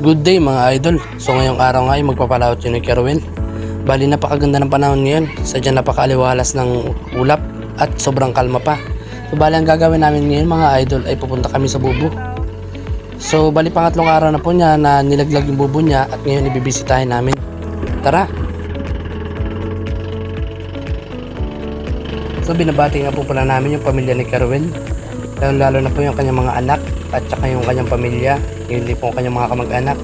Good day mga idol. So ngayong araw nga ay magpapalaot yun ni Kerwin. Bali napakaganda ng panahon ngayon. Sadyang napakaaliwalas ng ulap at sobrang kalma pa. So bali ang gagawin namin ngayon mga idol ay pupunta kami sa bubo. So bali pangatlong araw na po niya na nilaglag yung bubo niya at ngayon ibibisitahin namin. Tara! So binabati nga po pala namin yung pamilya ni Kerwin. Lalo na po yung kanyang mga anak at saka yung kanyang pamilya, hindi po kanyang mga kamag-anak.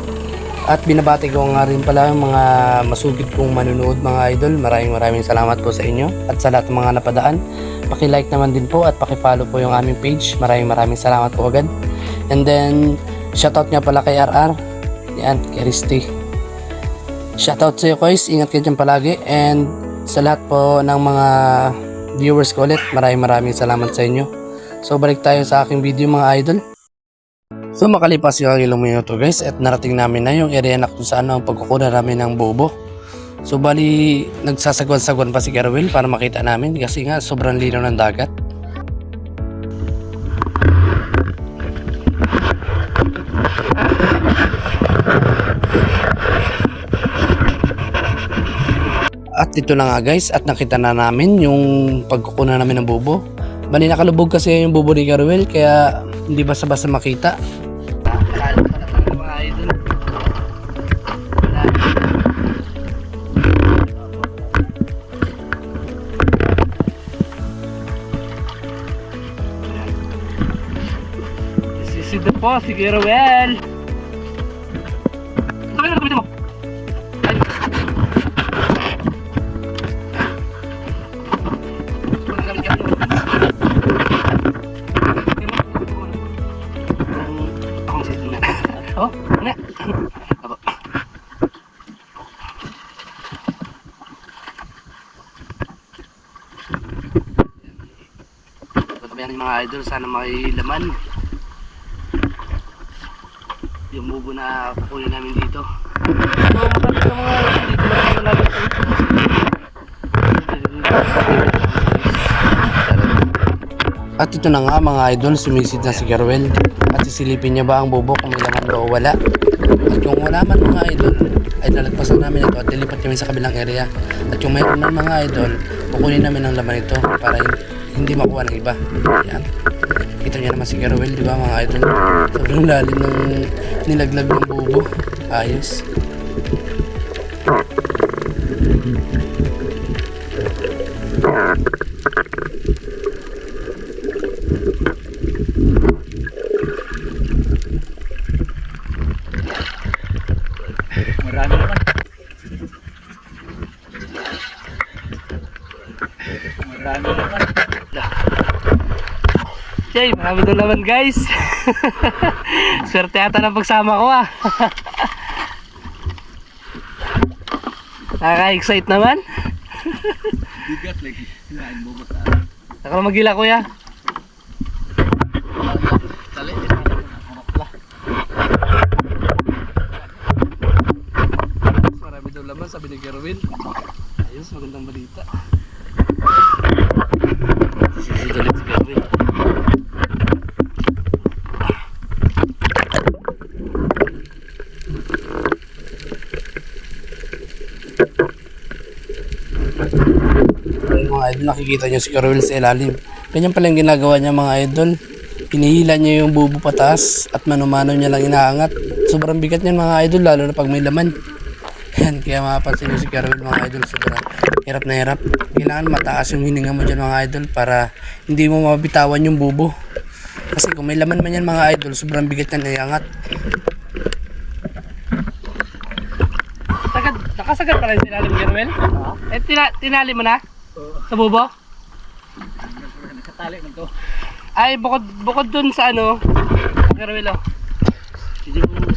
At binabati ko nga rin pala yung mga masugid kong manunood mga idol. Maraming salamat po sa inyo at sa lahat ng mga napadaan. Paki-like naman din po at paki-follow po yung aming page. Maraming salamat po agad. And then shoutout nga pala kay RR, yan, kay Risty. Shoutout sa iyo guys, ingat kayo dyan palagi. And sa lahat po ng mga viewers ko ulit, maraming salamat sa inyo. So balik tayo sa aking video mga idol. So makalipas yung ilang minuto guys at narating namin na yung area na kung saan ang pagkukunan namin ng bubo. So bali nagsasagwan-sagwan pa si Kerwin para makita namin kasi nga sobrang linaw ng dagat. At ito na nga guys at nakita na namin yung pagkukunan namin ng bubo. Bali nakalubog kasi yung bubo ni Kerwin kaya hindi basta-basta makita. Sisido po si Kerwin. Ano gamitin mo? Oh, ne. Aba. Patabayan yung mga idol, sana makilaman yung bubo na kukunin namin dito. So, masarap sa mga dito lang namin sa At ito na nga mga idol, sumisid na si Kerwin at sisilipin niya ba ang bubo kung may laman ba o wala. At kung wala man mga idol ay nalagpasan namin ito at dilipat kami sa kabilang area. At yung mayroon man mga idol, kukunin namin ang laman ito para hindi makuha ng iba. Yan. Kita niya naman si Kerwin, di ba mga idol? Sobrang lalim ng nilaglag ng bubo. Ayos. Marami naman. Marami naman. Jay, marami doon naman guys. Swerte ata ng pagsama ko ah. Nakaka-excite naman. Bigat lagi. Lain bubo sa Nakala magila kuya. tali. Marami daw laman, sabi ni Kerwin. Ayos, magandang balita. Sisid ulit si Kerwin. Ayun mga idol, nakikita nyo si Kerwin sa ilalim. Ganyan pala yung ginagawa niya mga idol. Hinihila niya yung bubo pataas at mano-mano niya lang inaangat. Sobrang bigat niyan mga idol, lalo na pag may laman. Yan, kaya mapapansin nyo si Kerwin mga idol, sobrang hirap na hirap. Kailangan mataas yung hininga mo dyan mga idol para hindi mo mabitawan yung bubo. Kasi kung may laman man yan mga idol, sobrang bigat niyan iangat. Nakasagad pala yung tinalim Kerwin? Eh, tinali mo na? Sa bubo? Nakatali man to. Ay, bukod dun sa ano, Kerwin oh. Hindi mo naman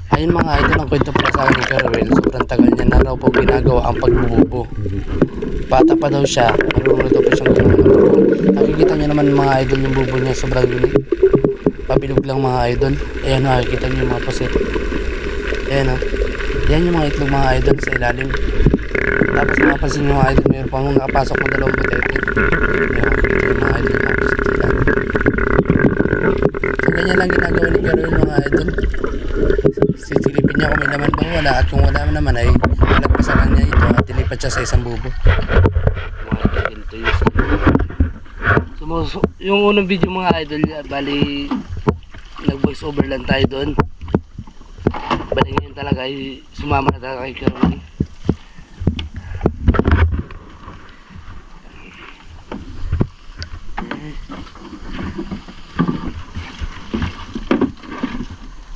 Ayun mga idol, ang kwento pala sa akin ni Kerwin, sobrang tagal niya na raw po ginagawa ang pagbububo. Bata pa daw siya, marunong daw po siyang gumawa ng bubo. Nakikita niyo naman mga idol yung bubo niya, sobrang unique. Pabilog lang mga idol. Ayan, nakikita niyo yung mga pusit. Ayan o. Yan yung mga itlog mga idol sa ilalim. Tapos napansin nyo mga idol, mayroon pang nakapasok na dalawang butete. Ayan, nakikita yung mga idol na pusit sa ilalim. ganyan lang ginagawa ni Kerwin mga idol. Sisilipin niya kung may laman bang wala, at kung wala naman ay nalagpasan lang niya ito at tinipat siya sa isang bubo. Mga idol, ganito yung yung unang video mga idol, bali nag voice over lang tayo doon. Bali ngayon talaga ay sumama na talaga kay Kerwin.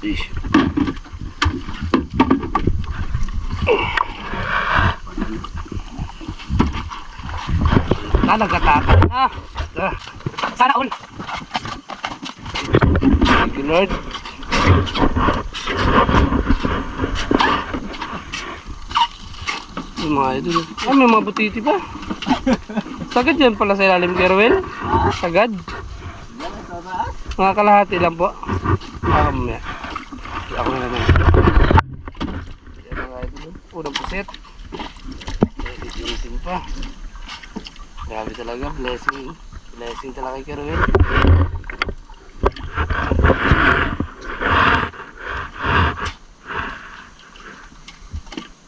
Ish. Nagkatakan na. Sana all. Thank you, Lord. Yung mga idol. Ah, may mga butiti pa. Sagad yan pala sa ilalim, Kerwin. Sagad. Mga kalahati lang po. Mamaya. Ako na naman. Yan mga idol. Unang puset. Itin pa. Grabe talaga. Blessing. Blessing talaga kay Kerwin.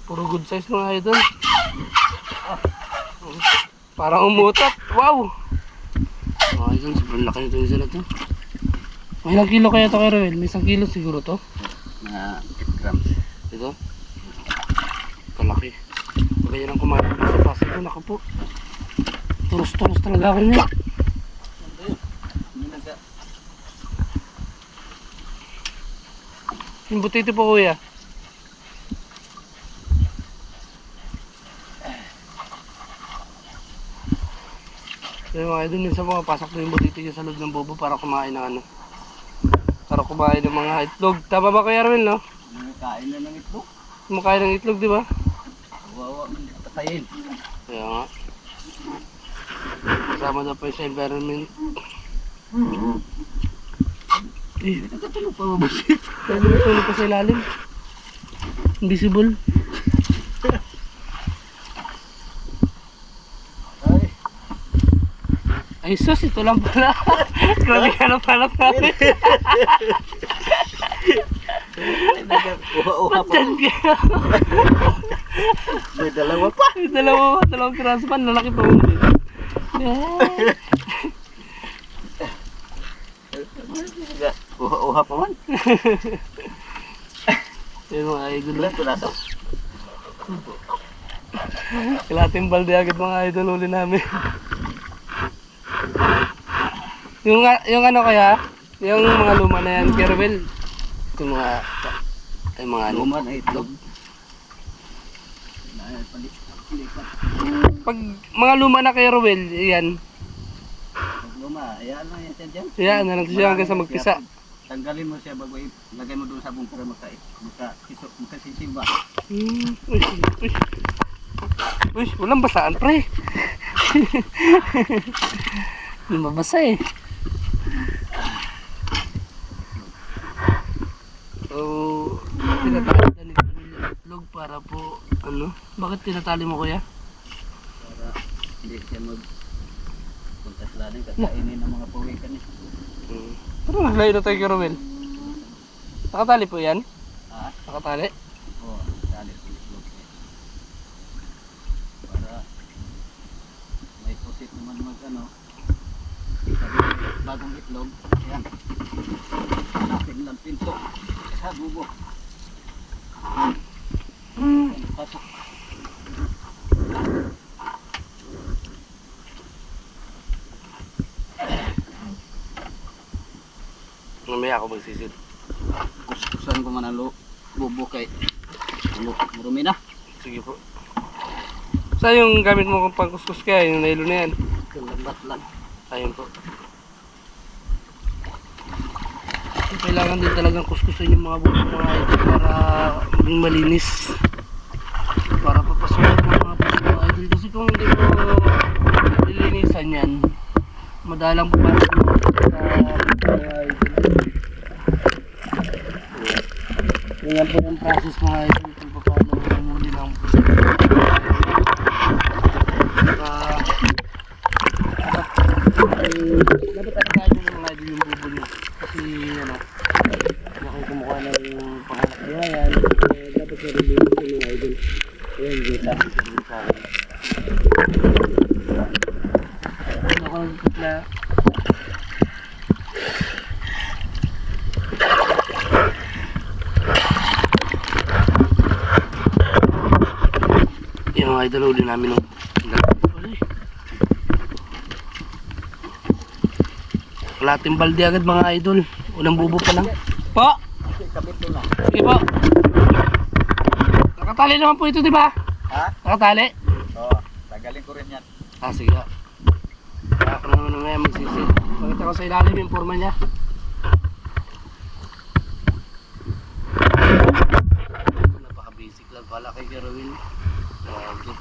Puro good size mga idol. Parang umutot. Wow! Mga idol, sobrang laki nito yung isa na to. May ilang kilo kaya ito, Kerwin? May 1 kilo siguro to. Mga 8 grams. Ito. Kalaki. Pag ganyan ang kumain sa pasok ko, naku po. Turos-turos talaga ako niya. Yung butiti po kuya. Yung mga idol, minsan pumapasok na yung butiti niya sa loob ng bobo para kumain ng ano. Para kumain ng mga itlog. Tama ba Kuya Arwin, no? Kain na ng itlog. Kumakain ng itlog, di ba? Wawa, patayin. Kaya nga. Kasama daw pa yung sa environment. Eh, Nakatulog pa mabusit. kaya natulog pa sa ilalim. Invisible. Ay, Ay sus, ito lang pala. Grabe hanap-hanap namin. uha-uha pa. Diyan ka. May dalawa pa. May dalawang kiraso pa. Lalaki pa mo. Uha-uha pa man. Yung mga idol. Ilan piraso? Kalating balde agad mga idol uli namin. Yung ano kaya, yung mga luma na yan, Kerwin. Yung mga ano. Luma na itlog. Pag mga luma na kay Rowel, yan. Pag luma, ayan lang yan dyan. Yan, na lang siya hanggang sa magpisa. Tanggalin mo siya bago lagay mo doon sa sabong para makasisiba. Uy, uy. Uy, walang basaan pre. Hindi mabasa eh. So, tinatali na nito yung itlog para po, ano? Bakit tinatali mo kuya? Para hindi siya punta sila ng kakainin ng mga pawikan niya. Pero naglayo na tayo kay Rowel. Nakatali po yan? Ha? Nakatali? Oo, dali po itlog niya. Para may pusit naman ano. Bagong itlog. Ayan. Hanapin lang pinto. Sa bubo. Pasok. Mamaya ako magsisid. Kuskusan ko man ang bubo kay marumi na. Sige po. Saan yung gamit mo kung pangkuskus kaya? Yung nailo na yan? Lambat lang. Ayun po. Kailangan din talagang kuskusan yung mga bubo mga idol para maging malinis. Para papasukin ng mga bubo mga idol. Kasi kung hindi po lilinisan yan, madalang po para sa mga idol. Ganyan po yung process mga idol kung paano muli ng puso. Dapat alagaan yung mga idol yung bubo nyo. Kasi anak. Kung kumukuha ng panganak nila yan, dapat na rin yung mga idol. Ayan, dito. Sa akin. Ako nagkutla. Yung mga idol, huli namin ng kalating balde agad mga idol. Unang bubo pa lang. Po! Sige po. Nakatali naman po ito, di ba? Ha? Nakatali? Oo, tagalin ko rin yan. Ah, sige. Kaya ako naman ngayon magsisid. Pakita ko sa ilalim yung forma niya. Napaka-basic lang pala kay Kerwin. Grabe.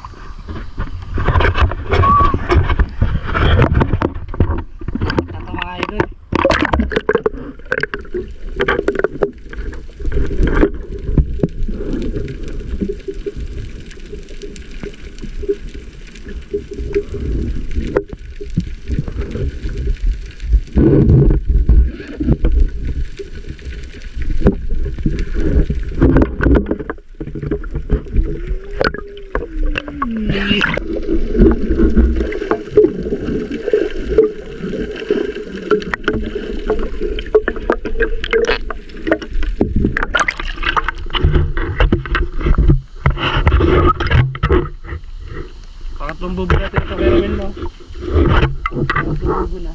Ito mga idol. Pangatlong bubo natin ito kay Ramil, no? Pangatlong bubo na.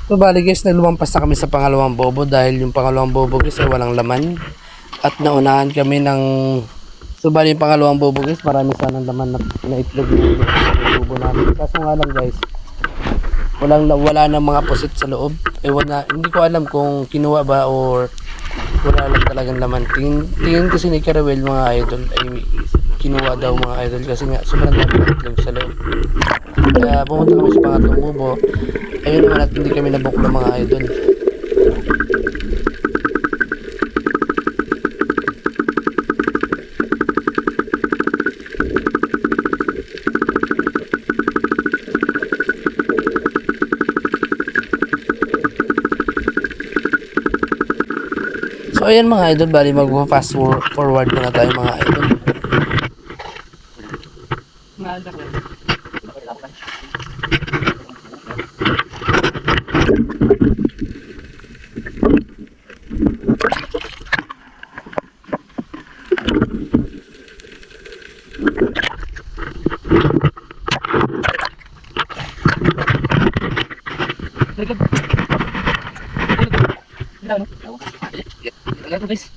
So bali guys, lumampas na kami sa pangalawang bobo dahil yung pangalawang bobo guys ay walang laman. At naunahan kami ng... So bali yung pangalawang bobo guys, marami sanang laman na itlog yung bobo namin. Kaso nga lang guys, wala na mga pusit sa loob. Hindi ko alam kung kinuha ba or wala lang talagang laman. Tingin kasi ni Kerwin mga idol ay kinuha daw mga idol kasi nga sobrang dami ng itlog sa loob. Kaya pumunta kami sa pangatlong bubo. Ayun naman at hindi kami nabuklo mga idol. So ayan mga idol, bali mag-fast forward muna tayo mga idol. Guys.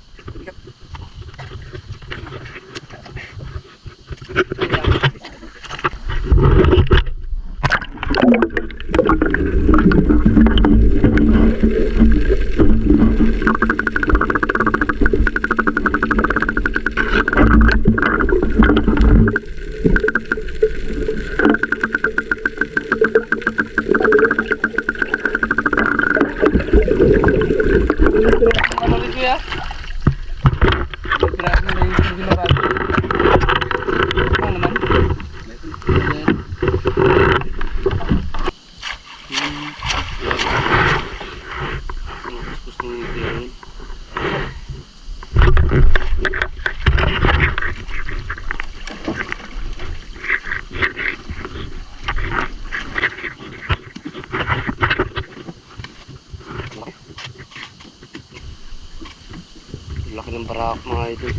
Laki ng barak mga idol.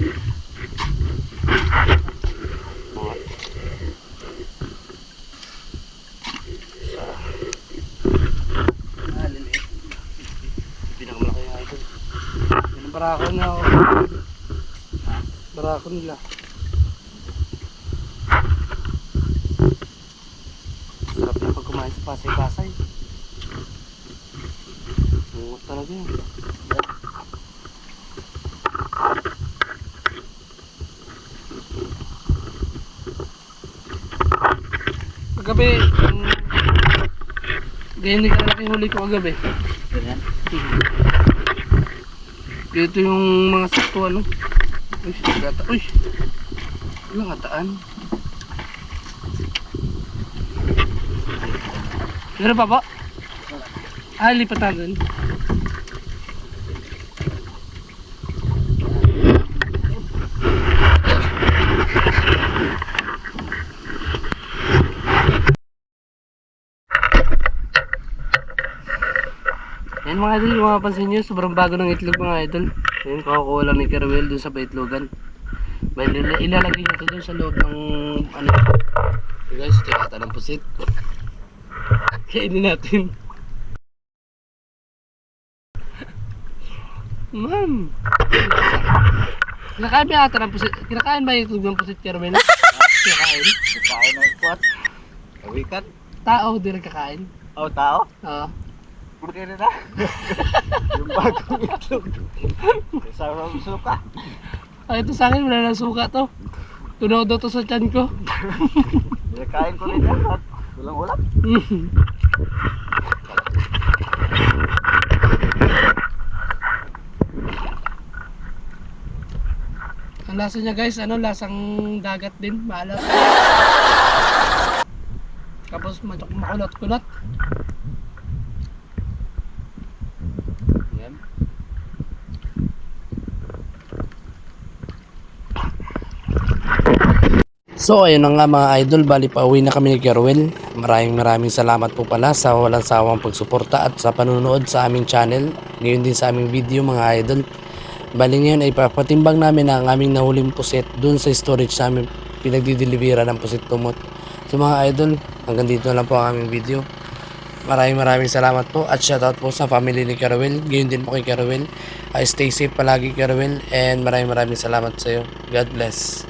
Mga liliit. Pinakamalaki mga idol. Yan ang barako na ako. Barako nila. Sarap na pag kumain sa pasay-pasay. Mungot talaga yun. Kagabi, ganyan din kalaki huli ko kagabi. Ganyan? Dito yung mga sakto ano. Uy, gata. Uy, walang gataan. Meron pa ba? Ah, lipat natin. Ayan mga idol, kung mapapansin nyo, sobrang bago ng itlog mga idol. Ayan, kakukuha lang ni Caruel dun sa baitlogan. Ilalagay nyo ito dun sa loob ng ano. So guys, ito yung ata ng pusit. Kainin natin. Ma'am. Kinakain ba ata ng pusit? Kinakain ba yung itlog ng pusit, Caruel? Kinakain? Kain na kwat. Kawikat. Tao, di rin kakain. Oh, tao? Oo. Pwede na. Yung bagong itlog. Kasama ang suka. Ito sa akin, wala na suka to. Tunaw daw to sa tiyan ko. Kain ko rin yan. Walang ulam. Ang lasa niya guys, lasang dagat din, maalat. Tapos makulot-kulot. Yan. So ayun na nga mga idol, bali pa uwi na kami ni Caruel. Maraming salamat po pala sa walang sawang pagsuporta at sa panunood sa aming channel. Ngayon din sa aming video mga idol. Bali ngayon ay papatimbang namin ang aming nahuling puset dun sa storage namin pinagdidelivera ng puset tumot. So mga idol, hanggang dito na lang po ang aming video. Maraming salamat po at shoutout po sa family ni Caruel. Ngayon din po kay Caruel. Stay safe palagi Caruel and maraming salamat sa iyo. God bless.